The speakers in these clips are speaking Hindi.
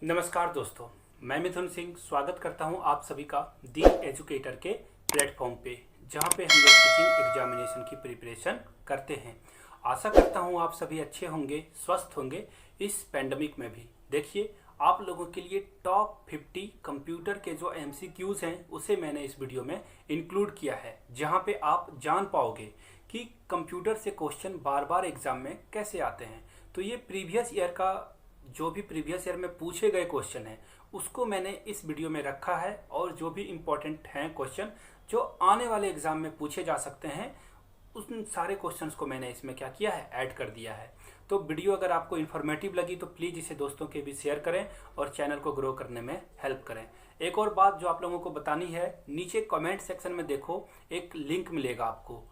नमस्कार दोस्तों, मैं मिथुन सिंह स्वागत करता हूं आप सभी का दी एजुकेटर के प्लेटफॉर्म पे, जहां पे हम लोग टीचिंग एग्जामिनेशन की प्रिपरेशन करते हैं। आशा करता हूं आप सभी अच्छे होंगे, स्वस्थ होंगे इस पेंडेमिक में भी। देखिए, आप लोगों के लिए टॉप 50 कंप्यूटर के जो एमसीक्यूज हैं उसे मैंने इस वीडियो में इंक्लूड किया है, जहां पे आप जान पाओगे कि कंप्यूटर से क्वेश्चन बार बार एग्जाम में कैसे आते हैं। तो ये प्रीवियस ईयर का जो भी प्रीवियस ईयर में पूछे गए क्वेश्चन हैं उसको मैंने इस वीडियो में रखा है, और जो भी इम्पोर्टेंट हैं क्वेश्चन जो आने वाले एग्जाम में पूछे जा सकते हैं उन सारे क्वेश्चंस को मैंने इसमें क्या किया है, ऐड कर दिया है। तो वीडियो अगर आपको इन्फॉर्मेटिव लगी तो प्लीज़ इसे दोस्तों के भी शेयर करें और चैनल को ग्रो करने में हेल्प करें। एक और बात जो आप लोगों को बतानी है, नीचे कमेंट सेक्शन में देखो एक लिंक मिलेगा आपको,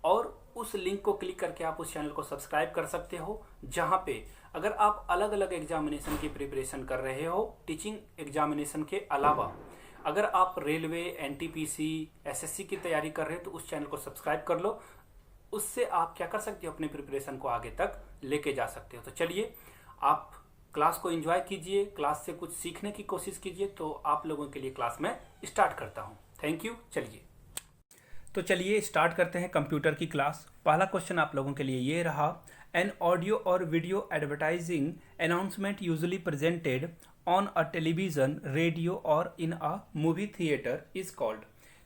और उस लिंक को क्लिक करके आप उस चैनल को सब्सक्राइब कर सकते हो, जहां पे अगर आप अलग अलग एग्जामिनेशन की प्रिपरेशन कर रहे हो टीचिंग एग्जामिनेशन के अलावा, अगर आप रेलवे, एनटीपीसी, एसएससी की तैयारी कर रहे हो तो उस चैनल को सब्सक्राइब कर लो। उससे आप क्या कर सकते हो, अपने प्रिपरेशन को आगे तक लेके जा सकते हो। तो चलिए, आप क्लास को एंजॉय कीजिए, क्लास से कुछ सीखने की कोशिश कीजिए। तो आप लोगों के लिए क्लास में स्टार्ट करता हूँ। Thank you. चलिए स्टार्ट करते हैं कंप्यूटर की क्लास। पहला क्वेश्चन आप लोगों के लिए ये रहा, एन ऑडियो और video advertising announcement usually presented on a television, radio और in a movie theatre is called.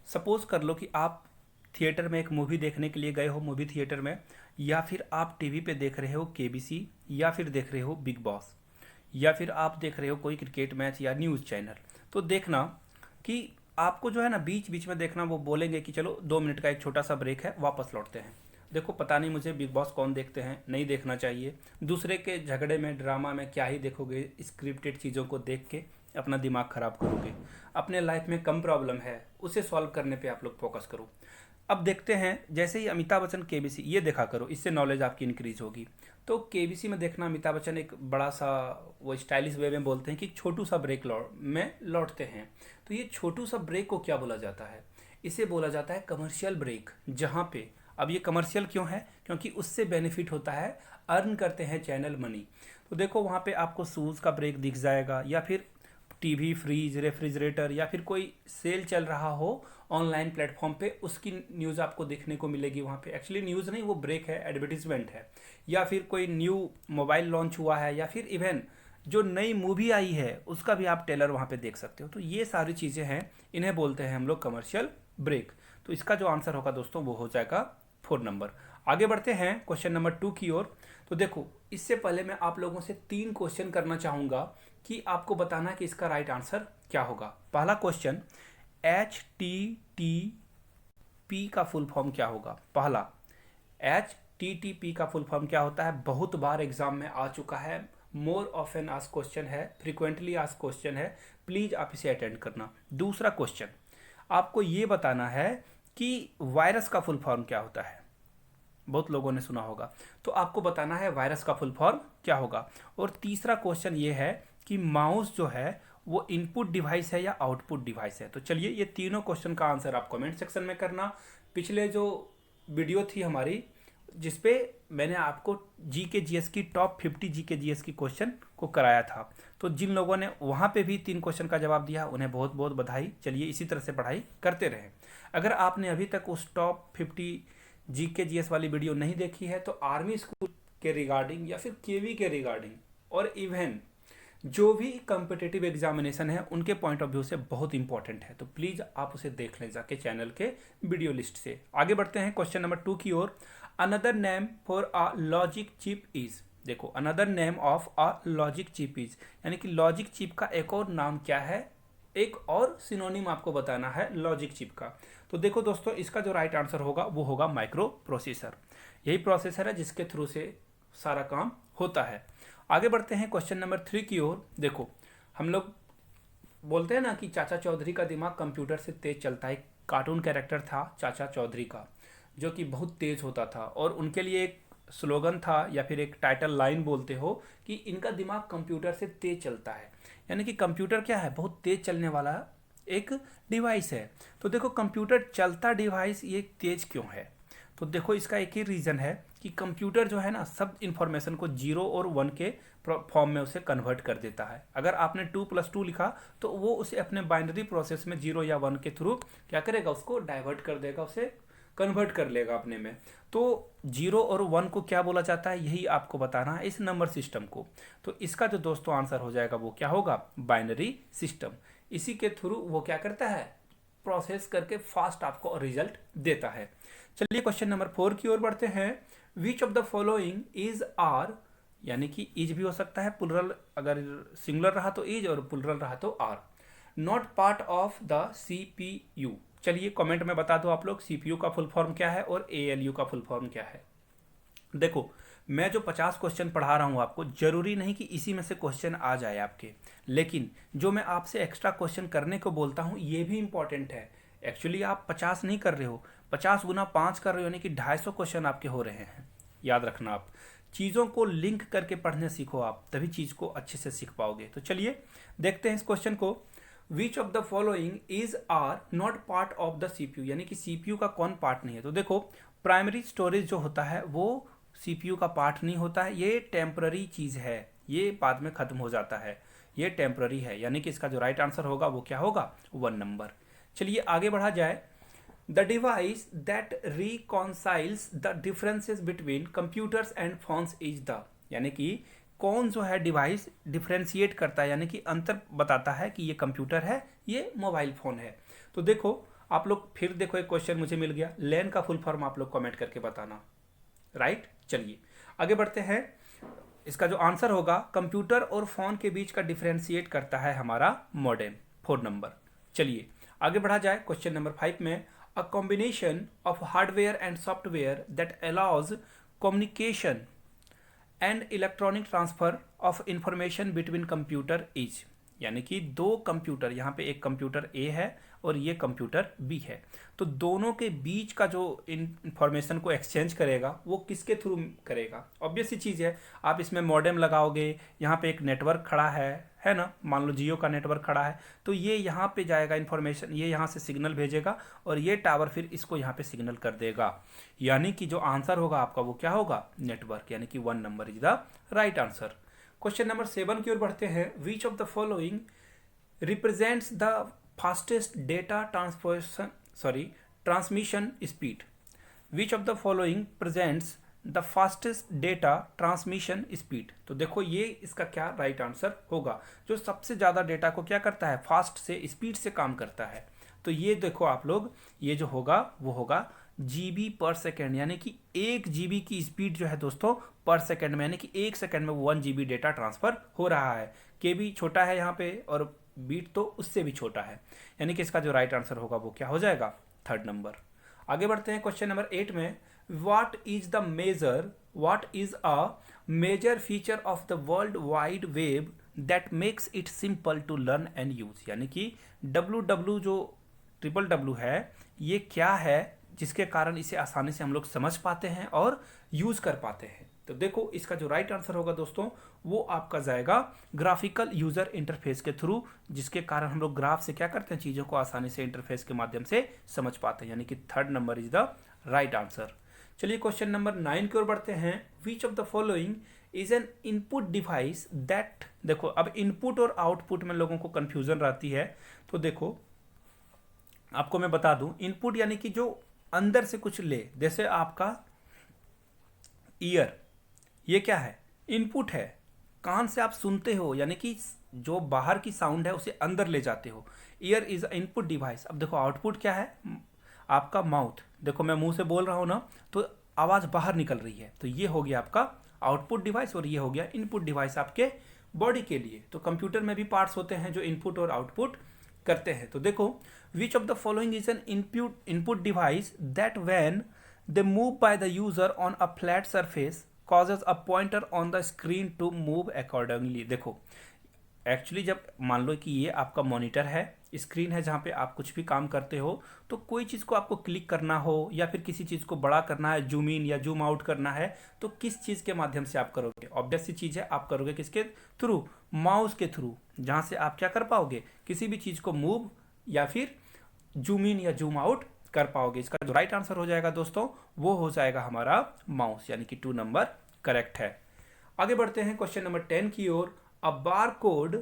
Suppose कर लो कि आप थिएटर में एक मूवी देखने के लिए गए हो, मूवी थिएटर में, या फिर आप टीवी पे देख रहे हो केबीसी, या फिर देख रहे हो बिग बॉस, या फिर आप देख रहे हो कोई क्रिकेट मैच या न्यूज़ चैनल। तो देखना कि आपको जो है ना बीच बीच में देखना, वो बोलेंगे कि चलो 2 मिनट का एक छोटा सा ब्रेक है, वापस लौटते हैं। देखो, पता नहीं मुझे बिग बॉस कौन देखते हैं, नहीं देखना चाहिए। दूसरे के झगड़े में, ड्रामा में क्या ही देखोगे, स्क्रिप्टेड चीज़ों को देख के अपना दिमाग खराब करोगे। अपने लाइफ में कम प्रॉब्लम है, उसे सॉल्व करने पे आप लोग फोकस करो। अब देखते हैं, जैसे ही अमिताभ बच्चन केबीसी, ये देखा करो, इससे नॉलेज आपकी इंक्रीज होगी। तो केबीसी में देखना, अमिताभ बच्चन एक बड़ा सा वो स्टाइलिश वे में बोलते हैं कि छोटू सा ब्रेक में लौटते हैं। तो ये छोटू सा ब्रेक को क्या बोला जाता है? इसे बोला जाता है कमर्शियल ब्रेक। जहाँ पे, अब ये कमर्शियल क्यों है? क्योंकि उससे बेनिफिट होता है, अर्न करते हैं चैनल मनी। तो देखो, वहाँ पे आपको शूज़ का ब्रेक दिख जाएगा, या फिर टीवी, फ्रीज, रेफ्रिजरेटर, या फिर कोई सेल चल रहा हो ऑनलाइन प्लेटफॉर्म पे, उसकी न्यूज़ आपको देखने को मिलेगी वहाँ पे। एक्चुअली न्यूज़ नहीं, वो ब्रेक है, एडवर्टीजमेंट है। या फिर कोई न्यू मोबाइल लॉन्च हुआ है, या फिर इवन जो नई मूवी आई है उसका भी आप ट्रेलर वहाँ पे देख सकते हो। तो ये सारी चीज़ें हैं, इन्हें बोलते हैं हम लोग कमर्शियल ब्रेक। तो इसका जो आंसर होगा दोस्तों वो हो जाएगा 4 नंबर। आगे बढ़ते हैं क्वेश्चन नंबर 2 की ओर। तो देखो, इससे पहले मैं आप लोगों से 3 क्वेश्चन करना चाहूँगा कि आपको बताना कि इसका राइट आंसर क्या होगा। पहला क्वेश्चन, HTTP का फुल फॉर्म क्या होगा? पहला, HTTP का फुल फॉर्म क्या होता है? बहुत बार एग्जाम में आ चुका है, मोर ऑफन आस्क क्वेश्चन है, फ्रिक्वेंटली आस्क क्वेश्चन है, प्लीज आप इसे अटेंड करना। दूसरा क्वेश्चन, आपको ये बताना है कि वायरस का फुल फॉर्म क्या होता है। बहुत लोगों ने सुना होगा, तो आपको बताना है वायरस का फुल फॉर्म क्या होगा। और तीसरा क्वेश्चन ये है कि माउस जो है वो इनपुट डिवाइस है या आउटपुट डिवाइस है। तो चलिए, ये तीनों क्वेश्चन का आंसर आप कमेंट सेक्शन में करना। पिछले जो वीडियो थी हमारी, जिसपे मैंने आपको जीके जीएस की टॉप 50 जीके जीएस की क्वेश्चन को कराया था, तो जिन लोगों ने वहाँ पे भी 3 क्वेश्चन का जवाब दिया उन्हें बहुत बहुत बधाई। चलिए, इसी तरह से पढ़ाई करते रहें। अगर आपने अभी तक उस टॉप 50 जीके जीएस वाली वीडियो नहीं देखी है, तो आर्मी स्कूल के रिगार्डिंग, या फिर केवी के रिगार्डिंग, और इवन जो भी कॉम्पिटिटिव एग्जामिनेशन है उनके पॉइंट ऑफ व्यू से बहुत इंपॉर्टेंट है। तो प्लीज़ आप उसे देख लें जाके चैनल के वीडियो लिस्ट से। आगे बढ़ते हैं क्वेश्चन नंबर 2 की ओर। Another name for a logic chip is. देखो, another name of a logic chip is, यानी कि लॉजिक चिप का एक और नाम क्या है, एक और सिनोनिम आपको बताना है लॉजिक चिप का। तो देखो दोस्तों, इसका जो राइट आंसर होगा वो होगा माइक्रो प्रोसेसर। यही प्रोसेसर है जिसके थ्रू से सारा काम होता है। आगे बढ़ते हैं क्वेश्चन नंबर 3 की ओर। देखो, हम लोग बोलते हैं ना कि चाचा चौधरी का दिमाग कंप्यूटर से तेज चलता है। कार्टून कैरेक्टर था चाचा चौधरी का, जो कि बहुत तेज होता था, और उनके लिए एक स्लोगन था, या फिर एक टाइटल लाइन बोलते हो कि इनका दिमाग कंप्यूटर से तेज चलता है। यानी कि कंप्यूटर क्या है, बहुत तेज चलने वाला एक डिवाइस है। तो देखो, कंप्यूटर चलता डिवाइस ये तेज क्यों है? तो देखो, इसका एक ही रीज़न है कि कंप्यूटर जो है ना, सब इंफॉर्मेशन को 0 और 1 के फॉर्म में उसे कन्वर्ट कर देता है। अगर आपने 2+2 लिखा तो वो उसे अपने बाइनरी प्रोसेस में 0 या 1 के थ्रू क्या करेगा, उसको डाइवर्ट कर देगा, उसे कन्वर्ट कर लेगा अपने में। तो 0 और 1 को क्या बोला जाता है, यही आपको बताना है इस नंबर सिस्टम को। तो इसका जो दोस्तों आंसर हो जाएगा वो क्या होगा, बाइनरी सिस्टम। इसी के थ्रू वो क्या करता है, प्रोसेस करके फास्ट आपको रिजल्ट देता है। चलिए क्वेश्चन नंबर 4 की ओर बढ़ते हैं। Which of the following is are, यानी कि इज भी हो सकता है, प्लुरल अगर सिंगुलर रहा तो इज और प्लुरल रहा तो are, not part of the CPU. चलिए कमेंट में बता दो आप लोग सीपीयू का फुल फॉर्म क्या है और एएलयू का फुल फॉर्म क्या है। देखो मैं जो 50 क्वेश्चन पढ़ा रहा हूँ आपको, जरूरी नहीं कि इसी में से क्वेश्चन आ जाए आपके, लेकिन जो मैं आपसे एक्स्ट्रा क्वेश्चन करने को बोलता हूँ ये भी इंपॉर्टेंट है। एक्चुअली आप 50 नहीं कर रहे हो, 50 गुना 5 कर रहे हो, यानी कि 250 क्वेश्चन आपके हो रहे हैं। याद रखना, आप चीज़ों को लिंक करके पढ़ने सीखो, आप तभी चीज़ को अच्छे से सीख पाओगे। तो चलिए देखते हैं इस क्वेश्चन को। Which of the following is are not part of the CPU, यानी कि सीपीयू का कौन पार्ट नहीं है। तो देखो प्राइमरी स्टोरेज जो होता है वो सीपीयू का पार्ट नहीं होता है, ये टेम्पररी चीज़ है, ये बाद में ख़त्म हो जाता है, ये टेम्पररी है, यानी कि इसका जो राइट आंसर होगा वो क्या होगा, 1 नंबर। चलिए आगे बढ़ा जाए। The device that reconciles the differences between computers and phones is the, यानी कि कौन जो है डिवाइस डिफ्रेंशिएट करता है, यानी कि अंतर बताता है कि ये कंप्यूटर है, ये मोबाइल फ़ोन है। तो देखो आप लोग फिर देखो, एक क्वेश्चन मुझे मिल गया, लैन का फुल फॉर्म आप लोग कमेंट करके बताना, राइट। चलिए आगे बढ़ते हैं। इसका जो आंसर होगा, कंप्यूटर और फोन के बीच का डिफरेंशिएट करता है हमारा मॉडेम, 4 नंबर। चलिए आगे बढ़ा जाए क्वेश्चन नंबर 5 में। A combination of hardware and software that allows communication and electronic transfer of information between computer is, यानी कि 2 कंप्यूटर, यहाँ पे एक कंप्यूटर ए है और ये कंप्यूटर बी है, तो दोनों के बीच का जो इंफॉर्मेशन को एक्सचेंज करेगा वो किसके थ्रू करेगा। ऑब्वियस सी चीज़ है, आप इसमें मॉडेम लगाओगे, यहाँ पे एक नेटवर्क खड़ा है ना, मान लो जियो का नेटवर्क खड़ा है, तो ये यहाँ पे जाएगा इन्फॉर्मेशन, ये यहाँ से सिग्नल भेजेगा और ये टावर फिर इसको यहाँ पे सिग्नल कर देगा, यानी कि जो आंसर होगा आपका वो क्या होगा, नेटवर्क, यानी कि 1 number is the right answer. Question number 7 की ओर बढ़ते हैं। Which of the following represents the fastest data transmission speed. Which of the following presents the fastest data transmission speed. तो देखो ये इसका क्या राइट आंसर होगा, जो सबसे ज़्यादा डेटा को क्या करता है, फास्ट से, स्पीड से काम करता है। तो ये देखो आप लोग, ये जो होगा वो होगा GB पर सेकेंड, यानी कि 1 GB की स्पीड जो है दोस्तों पर सेकेंड में, यानी कि 1 सेकेंड में 1 GB डेटा ट्रांसफर हो रहा है। KB छोटा है यहाँ पे और बीट तो उससे भी छोटा है, यानी कि इसका जो राइट आंसर होगा वो क्या हो जाएगा, 3rd नंबर। आगे बढ़ते हैं क्वेश्चन नंबर 8 में। What is a major feature of the world wide web that makes it simple to learn and use, यानी कि WW जो WWW है, ये क्या है जिसके कारण इसे आसानी से हम लोग समझ पाते हैं और यूज कर पाते हैं। तो देखो इसका जो राइट आंसर होगा दोस्तों वो आपका जाएगा ग्राफिकल यूजर इंटरफेस के थ्रू, जिसके कारण हम लोग ग्राफ से क्या करते हैं, चीज़ों को आसानी से इंटरफेस के माध्यम से समझ पाते हैं, यानी कि 3rd number is the right answer. चलिए क्वेश्चन नंबर 9 की ओर बढ़ते हैं। Which of the following is an input device that, देखो अब इनपुट और आउटपुट में लोगों को कंफ्यूजन रहती है, तो देखो आपको मैं बता दूं, इनपुट यानी कि जो अंदर से कुछ ले, जैसे आपका ईयर, ये क्या है, इनपुट है, कान से आप सुनते हो, यानी कि जो बाहर की साउंड है उसे अंदर ले जाते हो, ईयर इज इनपुट डिवाइस। अब देखो आउटपुट क्या है, आपका माउथ, देखो मैं मुंह से बोल रहा हूँ ना तो आवाज़ बाहर निकल रही है, तो ये हो गया आपका आउटपुट डिवाइस और ये हो गया इनपुट डिवाइस आपके बॉडी के लिए। तो कंप्यूटर में भी पार्ट्स होते हैं जो इनपुट और आउटपुट करते हैं। तो देखो विच of the following is an input device that when they move by the user on a flat surface causes a pointer on the screen to move accordingly। देखो एक्चुअली जब मान लो कि ये आपका मॉनिटर है, स्क्रीन है जहाँ पे आप कुछ भी काम करते हो, तो कोई चीज़ को आपको क्लिक करना हो या फिर किसी चीज़ को बड़ा करना है, जूम इन या जूम आउट करना है, तो किस चीज़ के माध्यम से आप करोगे, ऑब्वियस सी चीज़ है, आप करोगे किसके थ्रू, माउस के थ्रू, जहाँ से आप क्या कर पाओगे, किसी भी चीज़ को मूव या फिर जूम इन या जूम आउट कर पाओगे। इसका जो राइट आंसर हो जाएगा दोस्तों वो हो जाएगा हमारा माउस, यानी कि 2 नंबर करेक्ट है। आगे बढ़ते हैं क्वेश्चन नंबर 10 की ओर। A bar code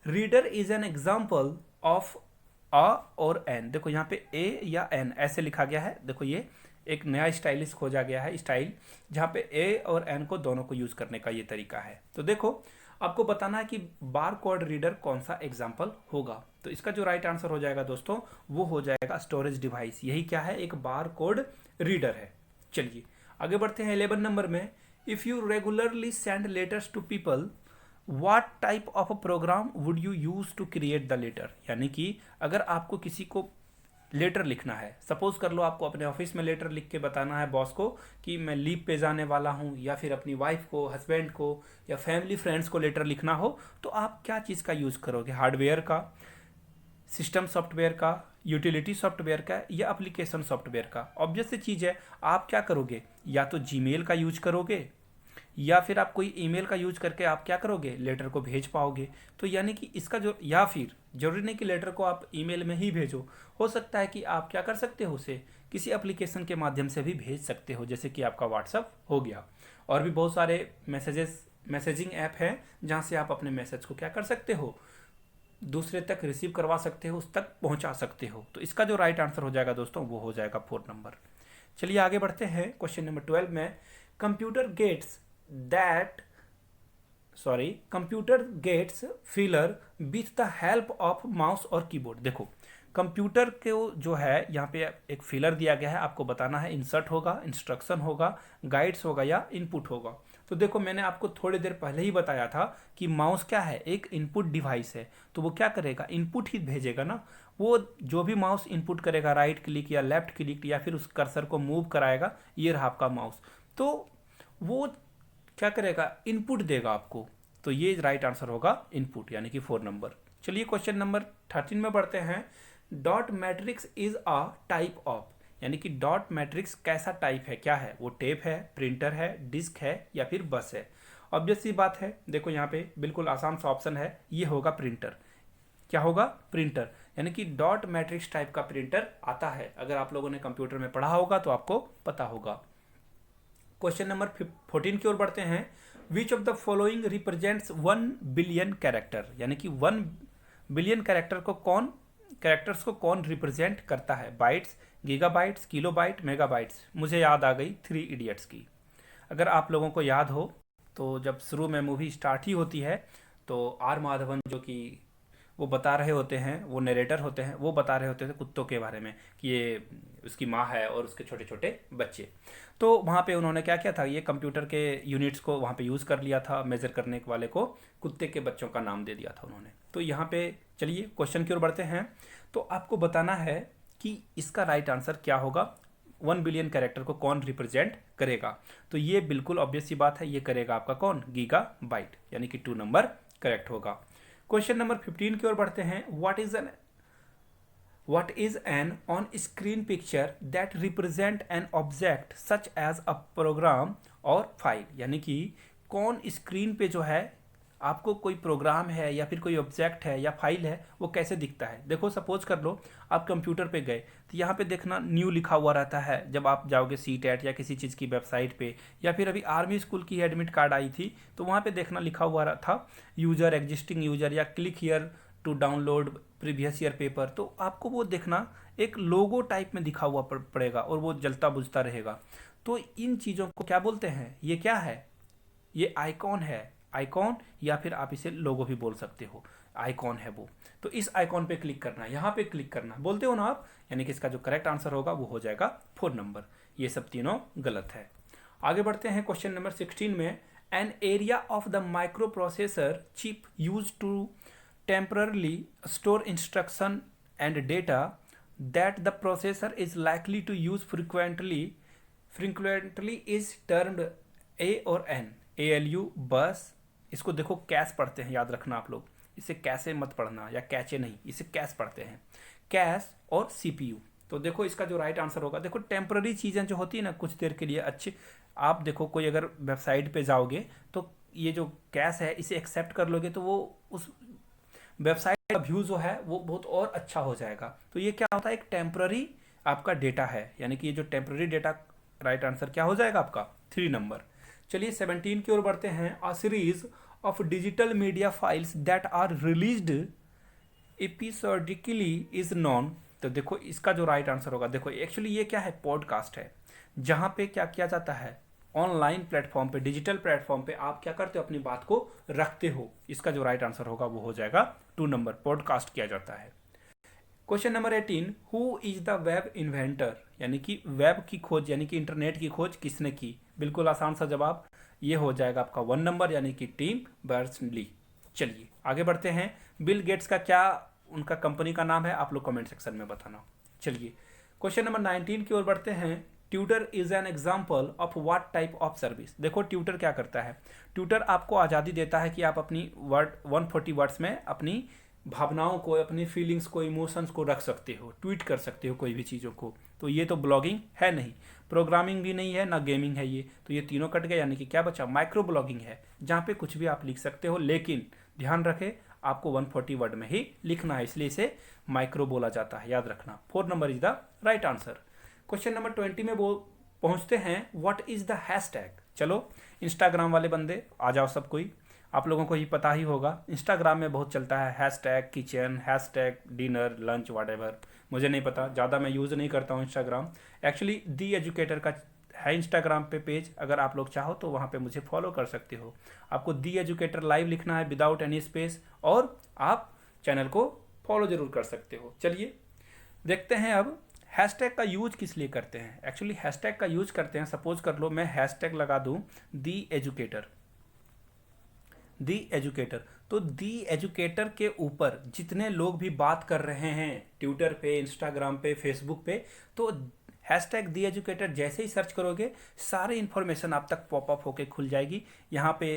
reader is an example of a और एन। देखो यहाँ पे ए या एन ऐसे लिखा गया है। देखो ये एक नया स्टाइलिश खोजा गया है स्टाइल, जहाँ पे ए और एन को दोनों को यूज करने का ये तरीका है। तो देखो आपको बताना है कि बार कोड रीडर कौन सा एग्जाम्पल होगा। तो इसका जो राइट आंसर हो जाएगा दोस्तों वो हो जाएगा स्टोरेज डिवाइस। यही क्या है, एक बार कोड रीडर है। चलिए आगे बढ़ते हैं 11 नंबर में। If you regularly send letters to people what type of program would you use to create the letter. यानी कि अगर आपको किसी को लेटर लिखना है, सपोज कर लो आपको अपने ऑफिस में लेटर लिख के बताना है बॉस को कि मैं लीव पे जाने वाला हूँ, या फिर अपनी वाइफ को, हस्बैंड को, या फैमिली फ्रेंड्स को लेटर लिखना हो, तो आप क्या चीज़ का यूज़ करोगे? हार्डवेयर का, सिस्टम सॉफ्टवेयर का, यूटिलिटी सॉफ्टवेयर का, या एप्लीकेशन सॉफ्टवेयर का? ऑब्वियस सी चीज़ है, आप क्या करोगे? या तो जीमेल का यूज करोगे, या फिर आप कोई ईमेल का यूज करके आप क्या करोगे, लेटर को भेज पाओगे। तो यानी कि इसका जो, या फिर जरूरी नहीं कि लेटर को आप ईमेल में ही भेजो, हो सकता है कि आप क्या कर सकते हो, उसे किसी एप्लीकेशन के माध्यम से भी भेज सकते हो, जैसे कि आपका व्हाट्सअप हो गया। और भी बहुत सारे मैसेजिंग ऐप हैं जहाँ से आप अपने मैसेज को क्या कर सकते हो, दूसरे तक रिसीव करवा सकते हो, उस तक पहुँचा सकते हो। तो इसका जो राइट आंसर हो जाएगा दोस्तों वो हो जाएगा 4 नंबर। चलिए आगे बढ़ते हैं क्वेश्चन नंबर 12 में। Computer gets filler with the help of mouse और कीबोर्ड। देखो कंप्यूटर के जो है यहाँ पे एक फिलर दिया गया है, आपको बताना है इंसर्ट होगा, इंस्ट्रक्शन होगा, गाइड्स होगा या इनपुट होगा। तो देखो मैंने आपको थोड़ी देर पहले ही बताया था कि माउस क्या है, एक इनपुट डिवाइस है। तो वो क्या करेगा, इनपुट ही भेजेगा ना। वो जो भी माउस इनपुट करेगा, राइट क्लिक या लेफ्ट क्लिक या फिर उस कर्सर को मूव कराएगा, ये रहा आपका माउस। तो वो क्या करेगा, इनपुट देगा आपको। तो ये राइट आंसर होगा इनपुट, यानी कि 4 नंबर। चलिए क्वेश्चन नंबर 13 में बढ़ते हैं। Dot matrix is a type of. यानी कि डॉट मैट्रिक्स कैसा टाइप है, क्या है वो? टेप है, प्रिंटर है, डिस्क है या फिर बस है? ऑब्वियस सी बात है, देखो यहाँ पे बिल्कुल आसान सा ऑप्शन है, ये होगा प्रिंटर। क्या होगा? प्रिंटर। यानी कि डॉट मैट्रिक्स टाइप का प्रिंटर आता है। अगर आप लोगों ने कंप्यूटर में पढ़ा होगा तो आपको पता होगा। क्वेश्चन नंबर 14 की ओर बढ़ते हैं। Which of the following represents 1 billion character. यानी कि 1 बिलियन कैरेक्टर्स को कौन रिप्रेजेंट करता है? Bytes, gigabytes, kilobyte, megabytes. मुझे याद आ गई 3 इडियट्स की। अगर आप लोगों को याद हो तो जब शुरू में मूवी स्टार्ट ही होती है तो आर माधवन जो कि वो बता रहे होते हैं, वो नरेटर होते हैं, वो बता रहे होते थे कुत्तों के बारे में कि ये उसकी माँ है और उसके छोटे छोटे बच्चे। तो वहाँ पे उन्होंने क्या किया था, ये कंप्यूटर के यूनिट्स को वहाँ पे यूज़ कर लिया था, मेजर करने वाले को कुत्ते के बच्चों का नाम दे दिया था उन्होंने। तो यहाँ पे चलिए क्वेश्चन की ओर बढ़ते हैं। तो आपको बताना है कि इसका राइट आंसर क्या होगा, 1 बिलियन कैरेक्टर को कौन रिप्रेजेंट करेगा? तो ये बिल्कुल ऑब्वियस सी बात है, ये करेगा आपका कौन? गीगा बाइट, यानी कि 2 नंबर करेक्ट होगा। क्वेश्चन नंबर 15 की ओर बढ़ते हैं। What is an on-screen picture that represent an object such as a program or file। यानी कि कौन स्क्रीन पे जो है आपको कोई प्रोग्राम है या फिर कोई ऑब्जेक्ट है या फाइल है वो कैसे दिखता है? देखो सपोज कर लो आप कंप्यूटर पे गए तो यहाँ पे देखना न्यू लिखा हुआ रहता है जब आप जाओगे CTET या किसी चीज़ की वेबसाइट पे, या फिर अभी आर्मी स्कूल की एडमिट कार्ड आई थी तो वहाँ पे देखना लिखा हुआ था यूजर, एग्जिस्टिंग यूजर, या click here to download previous year paper. तो आपको वो देखना एक लोगो टाइप में दिखा हुआ पड़ेगा और वो जलता बुझता रहेगा। तो इन चीज़ों को क्या बोलते हैं? ये क्या है? ये आइकॉन है, आइकॉन, या फिर आप इसे लोगो भी बोल सकते हो, आइकॉन है वो। तो इस आइकॉन पे क्लिक करना, यहाँ पे क्लिक करना बोलते हो ना आप, यानी कि इसका जो करेक्ट आंसर होगा वो हो जाएगा 4 नंबर। ये सब तीनों गलत है। आगे बढ़ते हैं क्वेश्चन नंबर 16 में। An area of the microprocessor chip use to temporarily store instruction and data that the processor is likely to use frequently is termed A और N। ALU बस, इसको देखो कैश पढ़ते हैं, याद रखना आप लोग, इसे कैसे मत पढ़ना या कैचे नहीं, इसे कैश पढ़ते हैं, कैश और CPU। तो देखो इसका जो राइट आंसर होगा, देखो टेम्पररी चीज़ें जो होती है ना कुछ देर के लिए अच्छी, आप देखो कोई अगर वेबसाइट पे जाओगे तो ये जो कैश है इसे एक्सेप्ट कर लोगे तो वो उस वेबसाइट का व्यू जो है वो बहुत और अच्छा हो जाएगा। तो ये क्या होता है, एक टेम्पररी आपका डेटा है, यानी कि ये जो टेम्पररी डेटा, राइट आंसर क्या हो जाएगा आपका 3 नंबर। चलिए 17 की ओर बढ़ते हैं। A series of digital media files that are released episodically is known. तो देखो इसका जो राइट आंसर होगा, देखो एक्चुअली ये क्या है, पॉडकास्ट है, जहाँ पे क्या किया जाता है, ऑनलाइन प्लेटफॉर्म पे, डिजिटल प्लेटफॉर्म पे आप क्या करते हो, अपनी बात को रखते हो। इसका जो राइट आंसर होगा वो हो जाएगा 2 नंबर, पॉडकास्ट किया जाता है। Question number 18, who is the web inventor, यानी कि वेब की खोज यानी कि इंटरनेट की खोज किसने की। बिल्कुल आसान सा जवाब, ये हो जाएगा आपका 1 नंबर, यानी कि टिम बर्नर्स-ली। चलिए आगे बढ़ते हैं। बिल गेट्स का क्या उनका कंपनी का नाम है, आप लोग कमेंट सेक्शन में बताना। चलिए क्वेश्चन नंबर 19 की ओर बढ़ते हैं। Tutor is an example of what type of service. देखो ट्यूटर क्या करता है, ट्यूटर आपको आज़ादी देता है कि आप अपनी वर्ड 140 वर्ड्स में अपनी भावनाओं को, अपनी फीलिंग्स को, इमोशंस को रख सकते हो, ट्वीट कर सकते हो कोई भी चीज़ों को। तो ये तो ब्लॉगिंग है नहीं, प्रोग्रामिंग भी नहीं है, ना गेमिंग है ये, तो ये तीनों कट गए, यानी कि क्या बचा, माइक्रो ब्लॉगिंग है, जहाँ पे कुछ भी आप लिख सकते हो, लेकिन ध्यान रखें आपको 140 वर्ड में ही लिखना है, इसलिए इसे माइक्रो बोला जाता है, याद रखना। 4 number is the right answer. Question number 20 में वो पहुंचते हैं। What is the hashtag. चलो इंस्टाग्राम वाले बंदे आ जाओ, सब कोई, आप लोगों को ही पता ही होगा, इंस्टाग्राम में बहुत चलता है hashtag kitchen, hashtag dinner, lunch, whatever. मुझे नहीं पता, ज़्यादा मैं यूज़ नहीं करता हूँ इंस्टाग्राम। एक्चुअली दी एजुकेटर का है इंस्टाग्राम पे पेज, अगर आप लोग चाहो तो वहाँ पे मुझे फॉलो कर सकते हो। आपको दी एजुकेटर लाइव लिखना है विदाउट एनी स्पेस, और आप चैनल को फॉलो जरूर कर सकते हो। चलिए देखते हैं अब हैशटैग का यूज किस लिए करते हैं। एक्चुअली हैशटैग का यूज करते हैं, सपोज कर लो मैं हैशटैग लगा दूं दी एजुकेटर, दी एजुकेटर, तो दी एजुकेटर के ऊपर जितने लोग भी बात कर रहे हैं ट्विटर पे, इंस्टाग्राम पे, फेसबुक पे, तो हैशटैग दी एजुकेटर जैसे ही सर्च करोगे सारी इन्फॉर्मेशन आप तक पॉपअप होके खुल जाएगी। यहाँ पे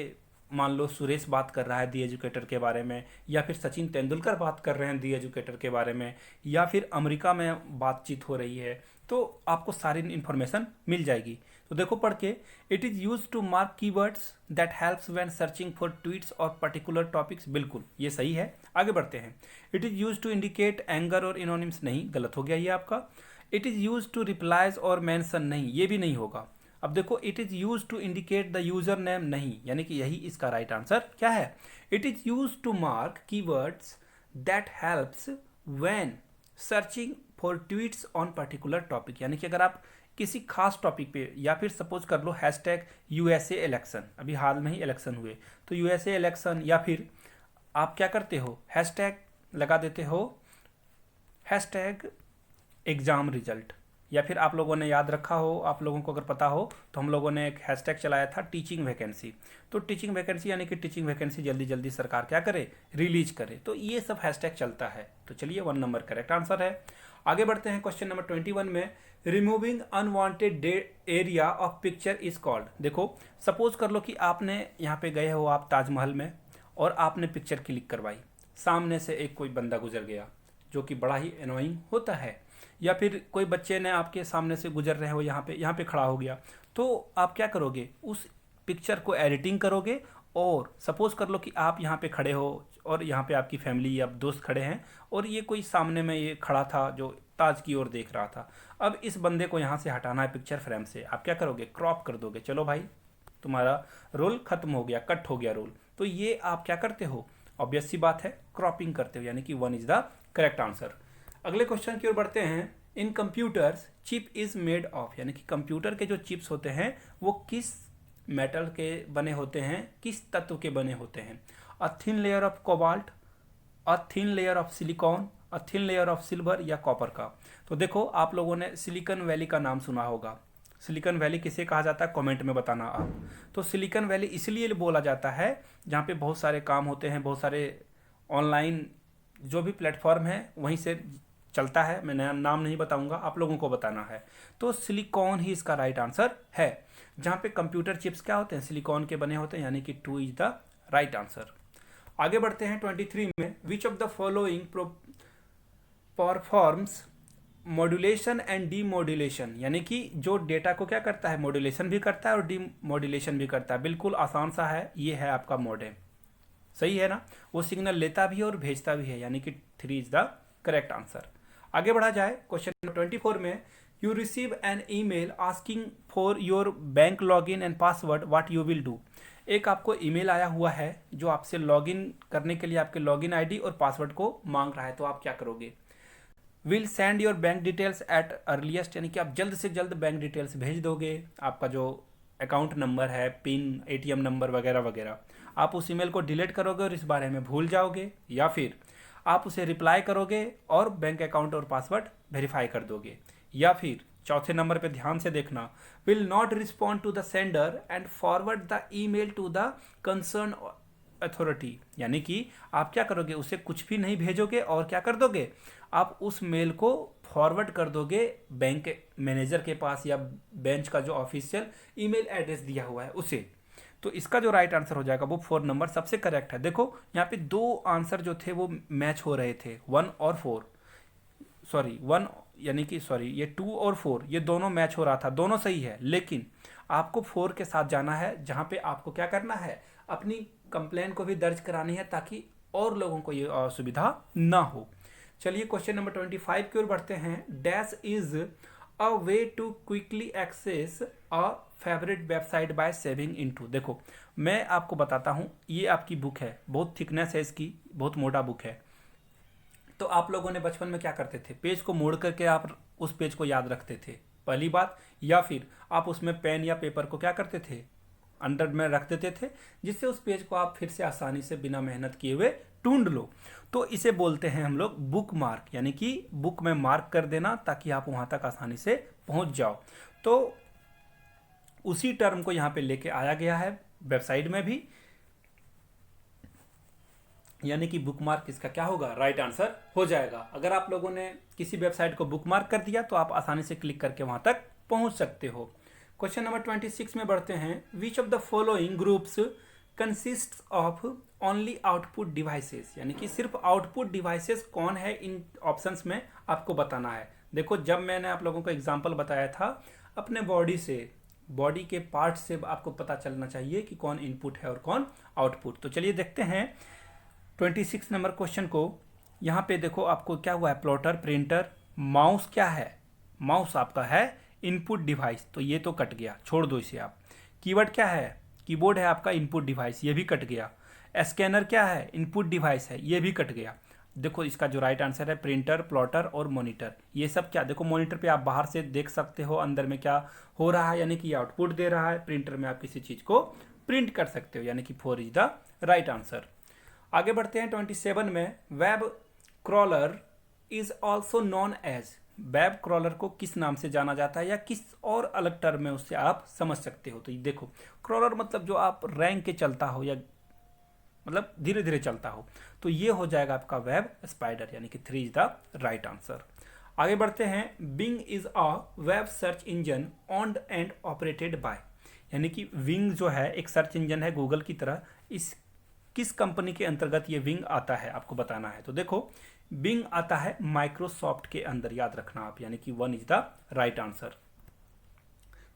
मान लो सुरेश बात कर रहा है दी एजुकेटर के बारे में, या फिर सचिन तेंदुलकर बात कर रहे हैं दी एजुकेटर के बारे में, या फिर अमेरिका में बातचीत हो रही है, तो आपको सारी इन्फॉर्मेशन मिल जाएगी। तो देखो पढ़ के, it is use to mark keywords that helps when searching for tweets और पर्टिकुलर टॉपिक्स। बिल्कुल ये सही है। आगे बढ़ते हैं। It is use to indicate anger और इनोनिम्स, नहीं, गलत हो गया ये आपका। It is use to replies और मेंशन, नहीं, ये भी नहीं होगा। अब देखो it is use to indicate the user name, नहीं, यानी कि यही इसका राइट आंसर क्या है। It is use to mark keywords that helps when searching for tweets on particular topic, यानी कि अगर आप किसी खास टॉपिक पे, या फिर सपोज कर लो हैशटैग यूएसए इलेक्शन, अभी हाल में ही इलेक्शन हुए, तो यूएसए इलेक्शन, या फिर आप क्या करते हो हैशटैग लगा देते हो हैशटैग एग्ज़ाम रिजल्ट, या फिर आप लोगों ने याद रखा हो, आप लोगों को अगर पता हो तो हम लोगों ने एक हैशटैग चलाया था टीचिंग वैकेंसी, तो टीचिंग वैकेंसी यानी कि टीचिंग वैकेंसी जल्दी जल्दी सरकार क्या करे, रिलीज करे, तो ये सब हैशटैग चलता है। तो चलिए 1 नंबर करेक्ट आंसर है। आगे बढ़ते हैं क्वेश्चन नंबर 21 में। Removing unwanted area of picture is called. देखो सपोज कर लो कि आपने यहाँ पे गए हो आप ताजमहल में, और आपने पिक्चर क्लिक करवाई, सामने से एक कोई बंदा गुजर गया जो कि बड़ा ही एनोइंग होता है, या फिर कोई बच्चे ने आपके सामने से गुजर रहे हो, यहाँ पे खड़ा हो गया, तो आप क्या करोगे, उस पिक्चर को एडिटिंग करोगे, और सपोज कर लो कि आप यहाँ पे खड़े हो और यहाँ पे आपकी फैमिली या दोस्त खड़े हैं, और ये कोई सामने में ये खड़ा था जो ताज की ओर देख रहा था। अब इस बंदे को यहाँ से हटाना है पिक्चर फ्रेम से, आप क्या करोगे, क्रॉप कर दोगे, चलो भाई तुम्हारा रोल खत्म हो गया, कट हो गया रोल। तो ये आप क्या करते हो, ऑब्वियस सी बात है, क्रॉपिंग करते हो, यानी कि 1 इज द करेक्ट आंसर। अगले क्वेश्चन की ओर बढ़ते हैं। In computers chip is made of, यानी कि कंप्यूटर के जो चिप्स होते हैं वो किस मेटल के बने होते हैं, किस तत्व के बने होते हैं। A thin layer of cobalt, a thin layer of silicon, a thin layer of silver, या कॉपर का। तो देखो आप लोगों ने सिलिकॉन वैली का नाम सुना होगा। सिलिकॉन वैली किसे कहा जाता है, कमेंट में बताना आप। तो सिलिकॉन वैली इसलिए बोला जाता है जहाँ पे बहुत सारे काम होते हैं, बहुत सारे ऑनलाइन जो भी प्लेटफॉर्म है वहीं से चलता है। मैं नाम नहीं बताऊंगा, आप लोगों को बताना है। तो सिलिकॉन ही इसका राइट आंसर है। जहाँ पे कंप्यूटर चिप्स क्या होते हैं, सिलिकॉन के बने होते हैं, यानी कि 2 इज द राइट आंसर। आगे बढ़ते हैं 23 में। विच of the following performs modulation and demodulation, यानी कि जो डेटा को क्या करता है, मॉड्यूलेशन भी करता है और डीमॉड्यूलेशन भी करता है। बिल्कुल आसान सा है, ये है आपका मॉडेम, सही है ना, वो सिग्नल लेता भी है और भेजता भी है, यानी कि 3 इज द करेक्ट आंसर। आगे बढ़ा जाए क्वेश्चन नंबर 24 में। You receive an email asking for your bank login and password, what you will do. एक आपको ईमेल आया हुआ है जो आपसे लॉगिन करने के लिए आपके लॉगिन आईडी और पासवर्ड को मांग रहा है, तो आप क्या करोगे। Will send your bank details at earliest, यानी कि आप जल्द से जल्द बैंक डिटेल्स भेज दोगे, आपका जो अकाउंट नंबर है, पिन, एटीएम नंबर वगैरह वगैरह। आप उस ईमेल को डिलीट करोगे और इस बारे में भूल जाओगे, या फिर आप उसे रिप्लाई करोगे और बैंक अकाउंट और पासवर्ड वेरीफाई कर दोगे। या फिर चौथे नंबर पे ध्यान से देखना, will not respond to the sender and forward the email to the concern authority, यानी कि आप क्या करोगे, उसे कुछ भी नहीं भेजोगे और क्या कर दोगे, आप उस मेल को फॉरवर्ड कर दोगे बैंक मैनेजर के पास या बेंच का जो ऑफिशियल ईमेल एड्रेस दिया हुआ है उसे। तो इसका जो राइट आंसर हो जाएगा वो 4 नंबर सबसे करेक्ट है। देखो यहाँ पे 2 आंसर जो थे वो मैच हो रहे थे, 1 और 4, सॉरी 1 यानी कि सॉरी ये 2 और 4 ये दोनों मैच हो रहा था, दोनों सही है, लेकिन आपको 4 के साथ जाना है जहाँ पे आपको क्या करना है, अपनी कंप्लेन को भी दर्ज करानी है ताकि और लोगों को ये असुविधा ना हो। चलिए क्वेश्चन नंबर 25 की ओर बढ़ते हैं। Dash is a way to quickly access a favourite website by saving into. देखो मैं आपको बताता हूँ, ये आपकी बुक है, बहुत थिकनेस है इसकी, बहुत मोटा बुक है। तो आप लोगों ने बचपन में क्या करते थे, पेज को मोड़ करके आप उस पेज को याद रखते थे, पहली बात, या फिर आप उसमें पेन या पेपर को क्या करते थे, अंडर में रख देते थे, जिससे उस पेज को आप फिर से आसानी से बिना मेहनत किए हुए ढूंढ लो। तो इसे बोलते हैं हम लोग बुक मार्क, यानी कि बुक में मार्क कर देना ताकि आप वहां तक आसानी से पहुंच जाओ। तो उसी टर्म को यहां पे लेके आया गया है वेबसाइट में भी, यानी कि बुक मार्क इसका क्या होगा, राइट आंसर हो जाएगा। अगर आप लोगों ने किसी वेबसाइट को बुक मार्क कर दिया तो आप आसानी से क्लिक करके वहां तक पहुंच सकते हो। क्वेश्चन नंबर 26 में बढ़ते हैं। Which of the following groups consist of only output devices, यानी कि सिर्फ आउटपुट डिवाइसेस कौन है, इन ऑप्शंस में आपको बताना है। देखो जब मैंने आप लोगों को एग्जांपल बताया था अपने बॉडी से, बॉडी के पार्ट से आपको पता चलना चाहिए कि कौन इनपुट है और कौन आउटपुट। तो चलिए देखते हैं 26 नंबर क्वेश्चन को। यहाँ पे देखो आपको क्या हुआ है, प्लॉटर, प्रिंटर, माउस क्या है, माउस आपका है इनपुट डिवाइस, तो ये तो कट गया, छोड़ दो इसे आप। कीवर्ड क्या है, कीबोर्ड है आपका इनपुट डिवाइस, ये भी कट गया। स्कैनर क्या है, इनपुट डिवाइस है, ये भी कट गया। देखो इसका जो राइट आंसर है प्रिंटर, प्लॉटर और मॉनिटर, ये सब क्या, देखो मॉनिटर पे आप बाहर से देख सकते हो अंदर में क्या हो रहा है, यानी कि आउटपुट दे रहा है। प्रिंटर में आप किसी चीज को प्रिंट कर सकते हो, यानी कि 4 इज द राइट आंसर। आगे बढ़ते हैं 27 में। Web crawler is also known as, web crawler को किस नाम से जाना जाता है या किस और अलग टर्म में उससे आप समझ सकते हो। तो ये देखो क्रॉलर मतलब जो आप रैंक के चलता हो या मतलब धीरे धीरे चलता हो, तो ये हो जाएगा आपका वेब स्पाइडर, यानी कि 3 इज द राइट आंसर। आगे बढ़ते हैं। Bing is a web search engine owned and operated by, यानी कि विंग जो है एक सर्च इंजन है गूगल की तरह, इस किस कंपनी के अंतर्गत ये विंग आता है आपको बताना है। तो देखो बिंग आता है माइक्रोसॉफ्ट के अंदर, याद रखना आप, यानी कि 1 is the right answer.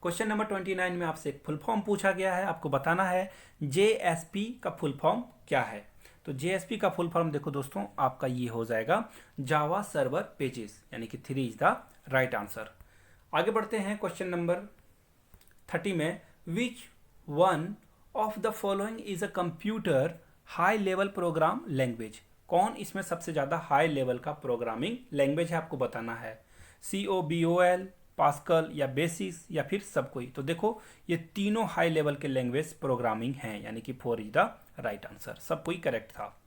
Question number 29 में आपसे एक फुल फॉर्म पूछा गया है, आपको बताना है JSP का फुल फॉर्म क्या है। तो JSP का फुल फॉर्म देखो दोस्तों आपका ये हो जाएगा जावा सर्वर पेजेस, यानी कि 3 इज द राइट आंसर। आगे बढ़ते हैं क्वेश्चन नंबर 30 में। Which one of the following is a computer high level programme language, कौन इसमें सबसे ज्यादा हाई लेवल का प्रोग्रामिंग लैंग्वेज है आपको बताना है। COBOL, पास्कल या बेसिस या फिर सब कोई। तो देखो ये तीनों हाई लेवल के लैंग्वेज प्रोग्रामिंग हैं, यानी कि 4 इज द राइट आंसर, सब कोई करेक्ट था।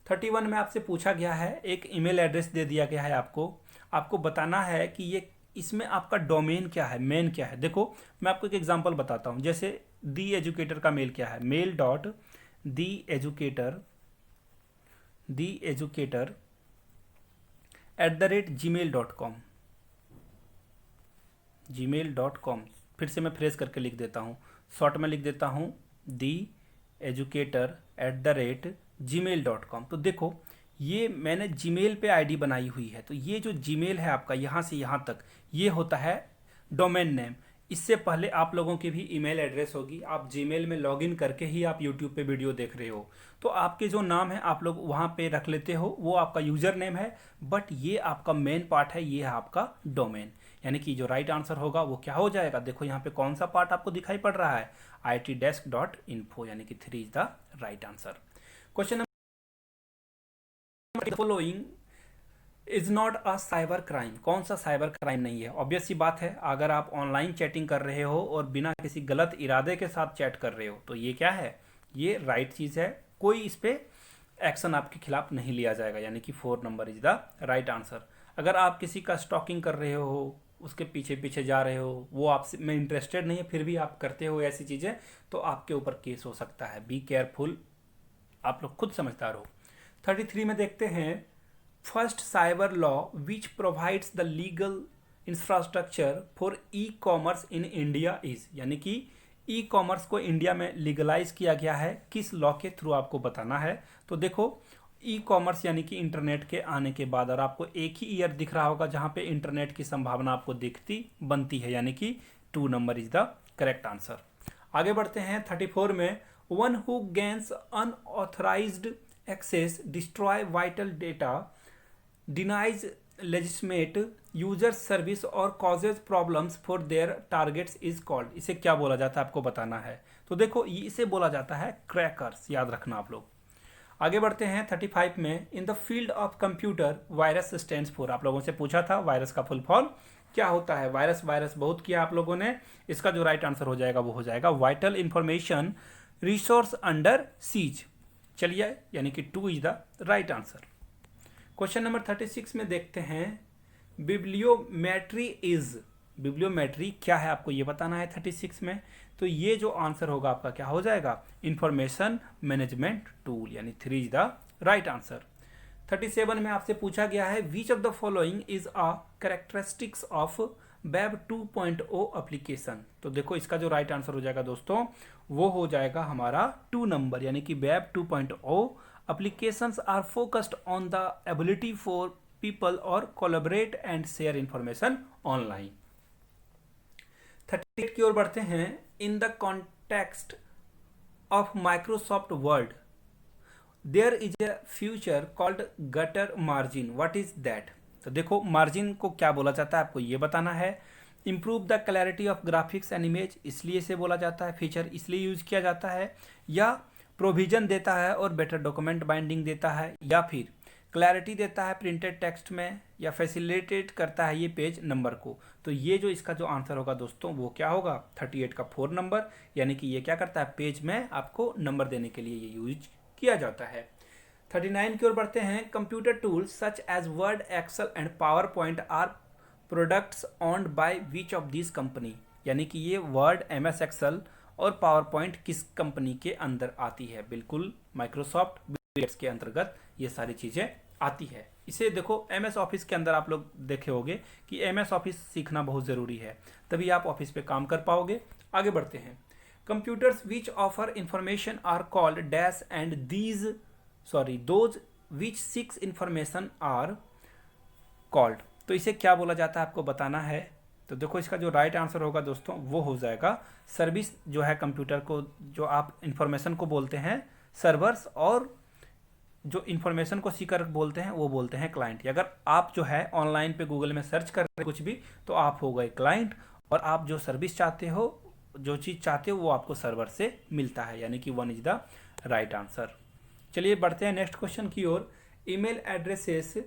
31 में आपसे पूछा गया है, एक ईमेल एड्रेस दे दिया गया है आपको बताना है कि ये इसमें आपका डोमेन क्या है, मेन क्या है। देखो मैं आपको एक एग्जांपल बताता हूँ, जैसे दी एजुकेटर का मेल क्या है, mail.theeducator@gmail.com, gmail.com। फिर से मैं फ्रेज करके लिख देता हूँ, शॉर्ट में लिख देता हूँ theeducator@gmail.com। तो देखो ये मैंने जीमेल पे आईडी बनाई हुई है, तो ये जो जीमेल है आपका यहाँ से यहाँ तक ये होता है डोमेन नेम। इससे पहले आप लोगों की भी ईमेल एड्रेस होगी, आप जीमेल में लॉगिन करके ही आप यूट्यूब पे वीडियो देख रहे हो, तो आपके जो नाम है आप लोग वहाँ पे रख लेते हो, वो आपका यूजर नेम है, बट ये आपका मेन पार्ट है, ये है आपका डोमेन। यानी कि जो राइट आंसर होगा वो क्या हो जाएगा, देखो यहाँ पे कौन सा पार्ट आपको दिखाई पड़ रहा है, itdesk.info, यानी कि 3 is the right answer. Question number following is not a cyber crime, कौन सा साइबर क्राइम नहीं है। ऑब्वियस सी बात है, अगर आप ऑनलाइन चैटिंग कर रहे हो और बिना किसी गलत इरादे के साथ चैट कर रहे हो तो ये क्या है, ये राइट चीज़ है, कोई इस पर एक्शन आपके खिलाफ नहीं लिया जाएगा, यानी कि 4 number is the right answer. अगर आप किसी का स्टॉकिंग कर रहे हो, उसके पीछे पीछे जा रहे हो, वो आपसे में इंटरेस्टेड नहीं है, फिर भी आप करते हो ऐसी चीज़ें, तो आपके ऊपर केस हो सकता है। बी केयरफुल, आप लोग खुद समझदार हो। 33 में देखते हैं, first cyber law which provides the legal infrastructure for e commerce in India is, यानी कि ई कॉमर्स को इंडिया में लीगलाइज किया गया है, किस लॉ के थ्रू आपको बताना है। तो देखो ई कॉमर्स यानी कि इंटरनेट के आने के बाद, और आपको एक ही ईयर दिख रहा होगा जहां पे इंटरनेट की संभावना आपको दिखती बनती है, यानी कि 2 number is the correct answer. आगे बढ़ते हैं 34 में, one who gains unauthorised access, destroy vital data, denies legitimate user service और causes problems for their targets is called, इसे क्या बोला जाता है आपको बताना है। तो देखो इसे बोला जाता है क्रैकर्स, याद रखना आप लोग। आगे बढ़ते हैं 35 में, in the field of computer virus stands for, आप लोगों से पूछा था वायरस का फुल फॉर्म क्या होता है। वायरस वायरस बहुत किया आप लोगों ने, इसका जो राइट आंसर हो जाएगा वो हो जाएगा vital information resource under seize. चलिए, यानी कि 2 is the right answer. Question number 36 में देखते हैं, बिब्लियोमेट्री इज, बिब्लियोमेट्री क्या है आपको ये बताना है 36 में। तो ये जो आंसर होगा आपका क्या हो जाएगा, इंफॉर्मेशन मैनेजमेंट टूल, यानी 3 इज द राइट आंसर। 37 में आपसे पूछा गया है, विच of the following is a characteristics of web 2.0 application. तो देखो इसका जो राइट आंसर हो जाएगा दोस्तों वो हो जाएगा हमारा 2 नंबर, यानी कि web 2.0 applications are focused on the ability for people or collaborate and share information online। 38 की ओर बढ़ते हैं, in the context of Microsoft Word there is a feature called gutter margin, what is that। तो देखो मार्जिन को क्या बोला जाता है आपको ये बताना है। Improve the clarity of graphics and image, इसलिए इसे बोला जाता है, फीचर इसलिए यूज किया जाता है, या प्रोविजन देता है और बेटर डॉक्यूमेंट बाइंडिंग देता है, या फिर क्लैरिटी देता है प्रिंटेड टेक्स्ट में, या फैसिलिटेट करता है ये पेज नंबर को। तो ये जो इसका जो आंसर होगा दोस्तों वो क्या होगा, 38 का 4 नंबर, यानी कि ये क्या करता है, पेज में आपको नंबर देने के लिए ये यूज किया जाता है। 39 की ओर बढ़ते हैं, computer tools such as Word, Excel and PowerPoint are products owned by which of this company, यानी कि ये वर्ड, एमएस एक्सेल और पावर पॉइंट किस कंपनी के अंदर आती है। बिल्कुल माइक्रोसॉफ्ट बिल के अंतर्गत ये सारी चीज़ें आती है। इसे देखो एमएस ऑफिस के अंदर आप लोग देखे होंगे कि एमएस ऑफिस सीखना बहुत ज़रूरी है, तभी आप ऑफिस पे काम कर पाओगे। आगे बढ़ते हैं, computers which offer information are called dash and these those which seeks information are called. तो इसे क्या बोला जाता है आपको बताना है। तो देखो इसका जो राइट आंसर होगा दोस्तों वो हो जाएगा सर्विस, जो है कंप्यूटर को जो आप इंफॉर्मेशन को बोलते हैं सर्वर्स, और जो इंफॉर्मेशन को सीकर बोलते हैं वो बोलते हैं क्लाइंट। अगर आप जो है ऑनलाइन पे गूगल में सर्च कर रहे कुछ भी तो आप हो गए क्लाइंट, और आप जो सर्विस चाहते हो, जो चीज़ चाहते हो वो आपको सर्वर से मिलता है, यानी कि 1 इज द राइट आंसर। चलिए बढ़ते हैं नेक्स्ट क्वेश्चन की ओर। Email addresses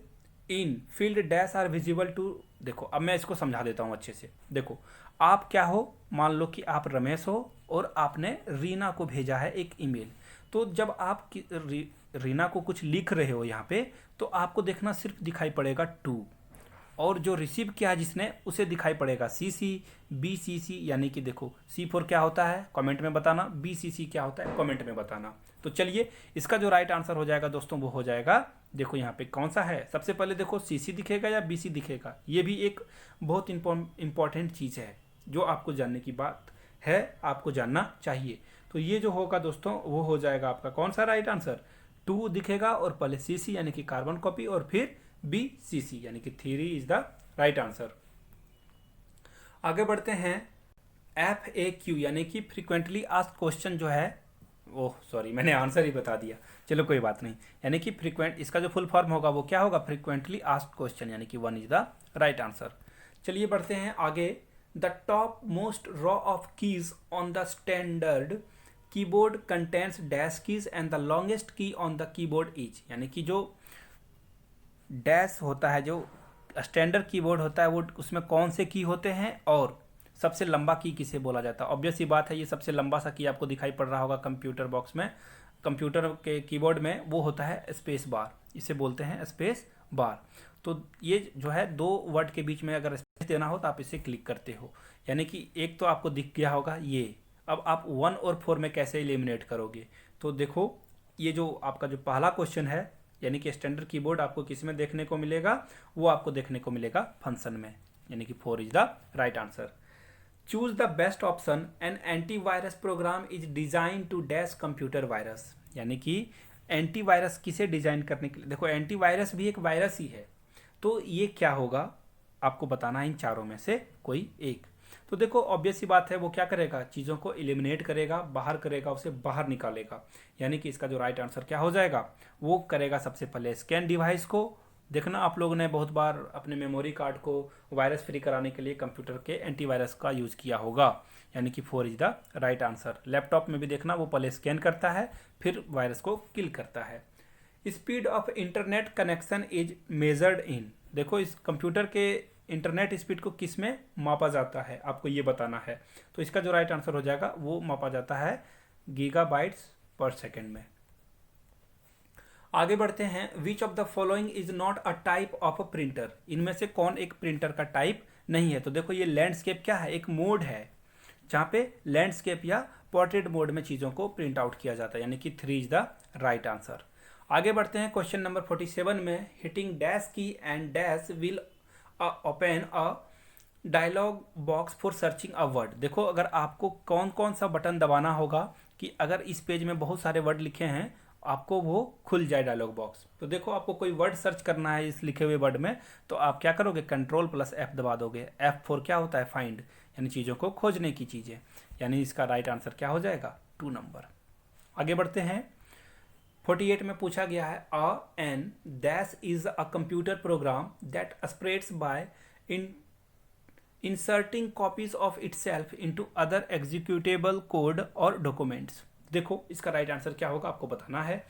in field dash are visible to, देखो अब मैं इसको समझा देता हूँ अच्छे से। देखो आप क्या हो, मान लो कि आप रमेश हो और आपने रीना को भेजा है एक ईमेल, तो जब आप रीना को कुछ लिख रहे हो यहाँ पे, तो आपको देखना सिर्फ दिखाई पड़ेगा टू, और जो रिसीव किया है जिसने उसे दिखाई पड़ेगा CC BCC, यानी कि देखो C4 क्या होता है कमेंट में बताना, BCC क्या होता है कमेंट में बताना। तो चलिए इसका जो राइट आंसर हो जाएगा दोस्तों वो हो जाएगा, देखो यहाँ पे कौन सा है, सबसे पहले देखो CC दिखेगा या BC दिखेगा, ये भी एक बहुत इंपॉर्टेंट चीज़ है जो आपको जानने की बात है, आपको जानना चाहिए। तो ये जो होगा दोस्तों वो हो जाएगा आपका कौन सा राइट आंसर, 2 दिखेगा और पहले CC यानी कि कार्बन कॉपी और फिर BCC यानी कि 3 इज द राइट आंसर। आगे बढ़ते हैं FAQ यानी कि फ्रिक्वेंटली आस्क्ड क्वेश्चन जो है, ओह सॉरी मैंने आंसर ही बता दिया, चलो कोई बात नहीं। यानी कि फ्रिक्वेंट, इसका जो फुल फॉर्म होगा वो क्या होगा, फ्रिक्वेंटली आस्क्ड क्वेश्चन, यानी कि 1 इज द राइट आंसर। चलिए बढ़ते हैं आगे। The top most raw of keys on the standard keyboard contents dash keys and the longest key on the keyboard is, यानी कि जो डैश होता है, जो स्टैंडर्ड कीबोर्ड होता है, वो उसमें कौन से की होते हैं और सबसे लंबा की किसे बोला जाता है। ऑब्वियस सी बात है, ये सबसे लंबा सा की आपको दिखाई पड़ रहा होगा कंप्यूटर बॉक्स में, कंप्यूटर के कीबोर्ड में, वो होता है स्पेस बार, इसे बोलते हैं स्पेस बार। तो ये जो है 2 वर्ड के बीच में अगर स्पेस देना हो तो आप इसे क्लिक करते हो, यानी कि एक तो आपको दिख गया होगा ये। अब आप 1 और 4 में कैसे एलिमिनेट करोगे, तो देखो ये जो आपका जो पहला क्वेश्चन है, यानी कि स्टैंडर्ड कीबोर्ड आपको किस में देखने को मिलेगा, वो आपको देखने को मिलेगा फंक्शन में, यानी कि 4 is the right answer. Choose the best option, an antivirus program is design to dash computer virus, यानी कि एंटीवायरस किसे डिजाइन करने के लिए, देखो एंटीवायरस भी एक वायरस ही है, तो ये क्या होगा आपको बताना है इन चारों में से कोई एक। तो देखो ऑब्वियस सी बात है, वो क्या करेगा, चीज़ों को एलिमिनेट करेगा, बाहर करेगा, उसे बाहर निकालेगा, यानी कि इसका जो राइट आंसर क्या हो जाएगा, वो करेगा सबसे पहले स्कैन डिवाइस को। देखना आप लोगों ने बहुत बार अपने मेमोरी कार्ड को वायरस फ्री कराने के लिए कंप्यूटर के एंटीवायरस का यूज़ किया होगा, यानी कि 4 is the right answer. Laptop में भी देखना, वो पहले स्कैन करता है फिर वायरस को किल करता है। Speed of internet connection is measured in, देखो इस कंप्यूटर के इंटरनेट स्पीड को किस में मापा जाता है, आपको ये बताना है। तो इसका जो राइट आंसर हो जाएगा, वो मापा जाता है गीगाबाइट्स पर सेकेंड में। आगे बढ़ते हैं। Which of the following is not a type of a printer, इनमें से कौन एक प्रिंटर का टाइप नहीं है। तो देखो ये लैंडस्केप क्या है, एक मोड है जहाँ पे लैंडस्केप या पोर्ट्रेट मोड में चीज़ों को प्रिंट आउट किया जाता है, यानी कि 3 इज द राइट आंसर। आगे बढ़ते हैं क्वेश्चन नंबर 47 में। Hitting dash key and dash will open a dialog box for searching a word, देखो अगर आपको कौन कौन सा बटन दबाना होगा कि अगर इस पेज में बहुत सारे वर्ड लिखे हैं आपको वो खुल जाए डायलॉग बॉक्स। तो देखो आपको कोई वर्ड सर्च करना है इस लिखे हुए वर्ड में, तो आप क्या करोगे, Ctrl+F दबा दोगे। F4 क्या होता है, फाइंड, यानी चीज़ों को खोजने की चीज़ें, यानी इसका राइट आंसर क्या हो जाएगा, 2 नंबर। आगे बढ़ते हैं। 48 में पूछा गया है an dash is a computer program that operates by inserting copies of itself into other executable code और डॉक्यूमेंट्स। देखो इसका राइट आंसर क्या होगा आपको बताना है।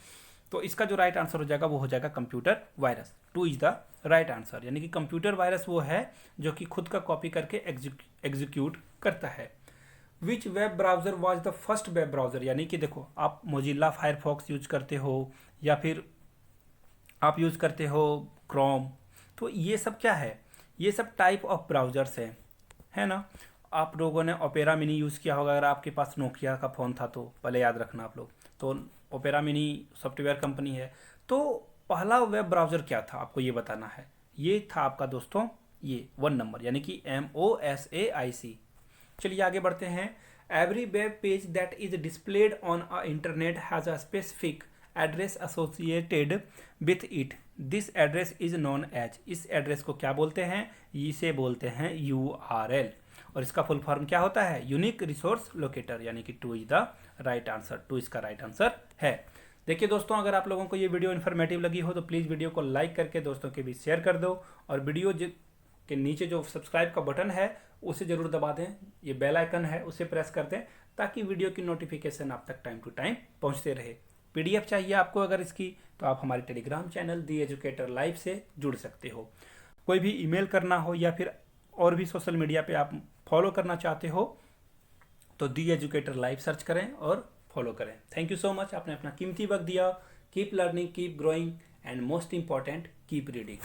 तो इसका जो राइट आंसर हो जाएगा वो हो जाएगा computer virus. 2 is the right answer, यानी कि कंप्यूटर वायरस वो है जो कि खुद का कॉपी करके एग्जीक्यूट करता है। Which web browser was the first web browser, यानी कि देखो आप मोजिल्ला फायरफॉक्स यूज करते हो या फिर आप यूज करते हो क्रोम, तो ये सब क्या है, ये सब टाइप ऑफ ब्राउजर्स हैं, है ना। आप लोगों ने ओपेरा मिनी यूज़ किया होगा, अगर आपके पास नोकिया का फ़ोन था तो पहले याद रखना आप लोग। तो ओपेरा मिनी सॉफ्टवेयर कंपनी है। तो पहला वेब ब्राउज़र क्या था आपको ये बताना है, ये था आपका दोस्तों ये 1 नंबर, यानी कि MOSAIC। चलिए आगे बढ़ते हैं। Every web page that is displayed on a internet has a specific address associated with it, this address is known as, इस एड्रेस को क्या बोलते हैं, इसे बोलते हैं URL, और इसका फुल फॉर्म क्या होता है, यूनिक रिसोर्स लोकेटर, यानी कि 2 इज द राइट आंसर। 2 इसका राइट आंसर है। देखिए दोस्तों, अगर आप लोगों को ये वीडियो इन्फॉर्मेटिव लगी हो तो प्लीज़ वीडियो को लाइक करके दोस्तों के बीच शेयर कर दो, और वीडियो के नीचे जो सब्सक्राइब का बटन है उसे ज़रूर दबा दें, ये बेल आइकन है उसे प्रेस कर दें, ताकि वीडियो की नोटिफिकेशन आप तक टाइम टू टाइम पहुँचते रहे। PDF चाहिए आपको अगर इसकी, तो आप हमारे टेलीग्राम चैनल दी एजुकेटर लाइव से जुड़ सकते हो। कोई भी ईमेल करना हो या फिर और भी सोशल मीडिया पे आप फॉलो करना चाहते हो तो दी एजुकेटर लाइव सर्च करें और फॉलो करें। थैंक यू सो मच, आपने अपना कीमती वक्त दिया। Keep learning, keep growing and most important keep reading.